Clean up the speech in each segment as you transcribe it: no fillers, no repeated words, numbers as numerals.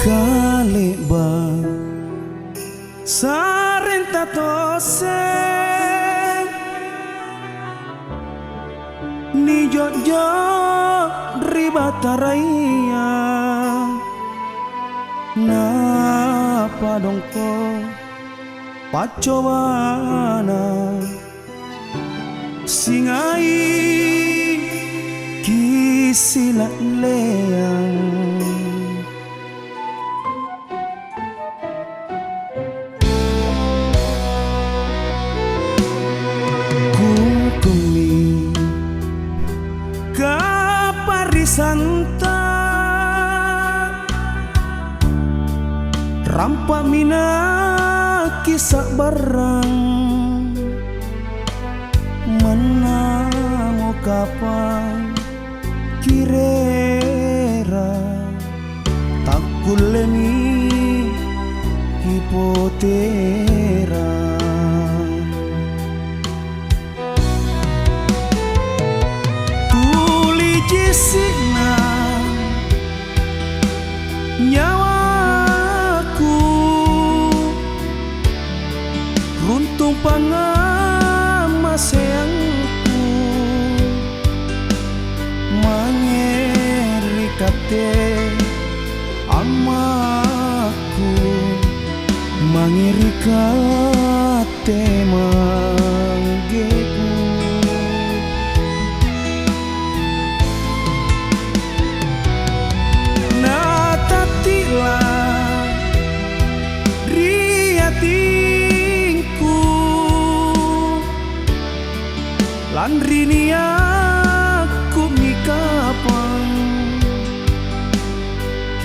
kaleba sarenta tose ni jojo ribataraya na padongko pacobana singai kisilat leang kukumi kaparisanta rampa mina kisah barang mana mau kapan kirera tak kulemi hipotera tuli jisina nyawaku runtung pangamaseangku mangerikate amaku mangerikate manggeku natatila riatinku landrini aku mikapan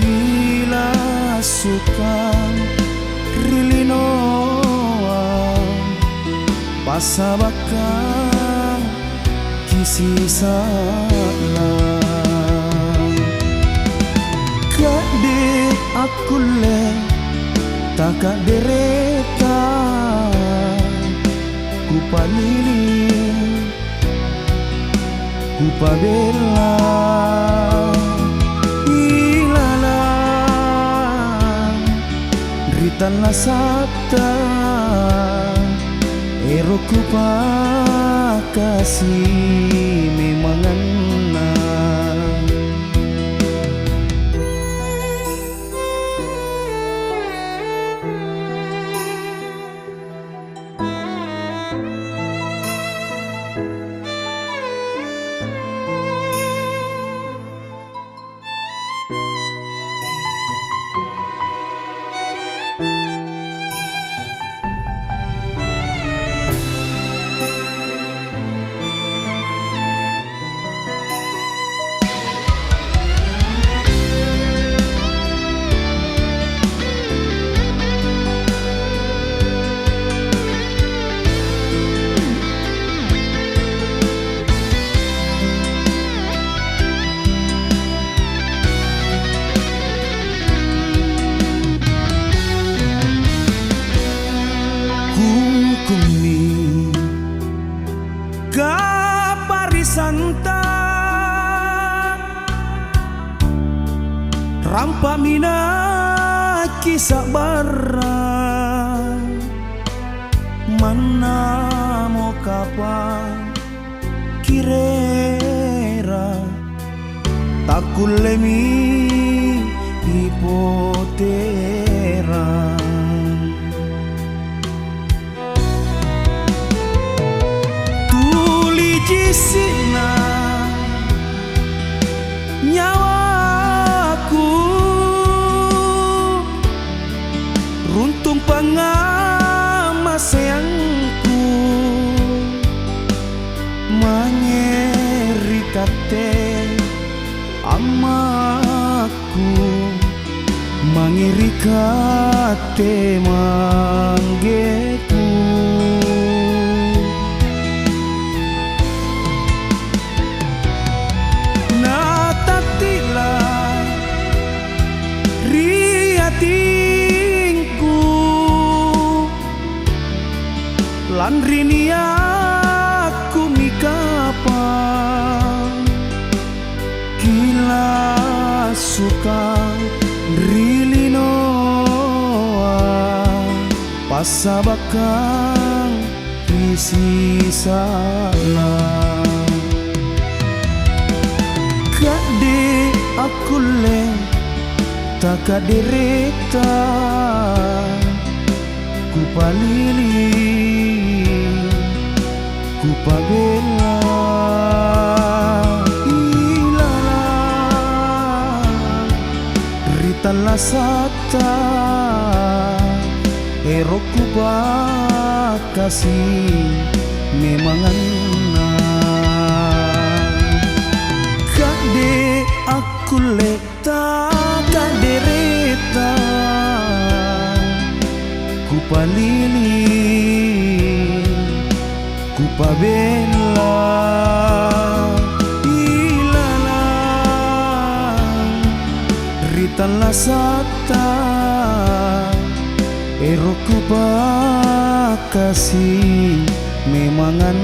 gila suka rilinoa pasabakang kisisana kade aku le taka dereka kupalili kupabela ilala ritan lasata ero kupakasih memangana kumi kaparisanta rampa mina kisah barang mana mau kapan kirera takulemi hipotera jisina nyawaku runtung pangamaseangku mangerikate amaku mangerikate manggeku landrini aku mikapan gila suka rilino asa bakang isi salah. Kade aku le tak kadereta ku palili ku pabela ilala rita lasata ero ku bakasi memangan kade aku le tak kadereta ku palili ku pabela ilala rita lasata ero ku bakasi memangan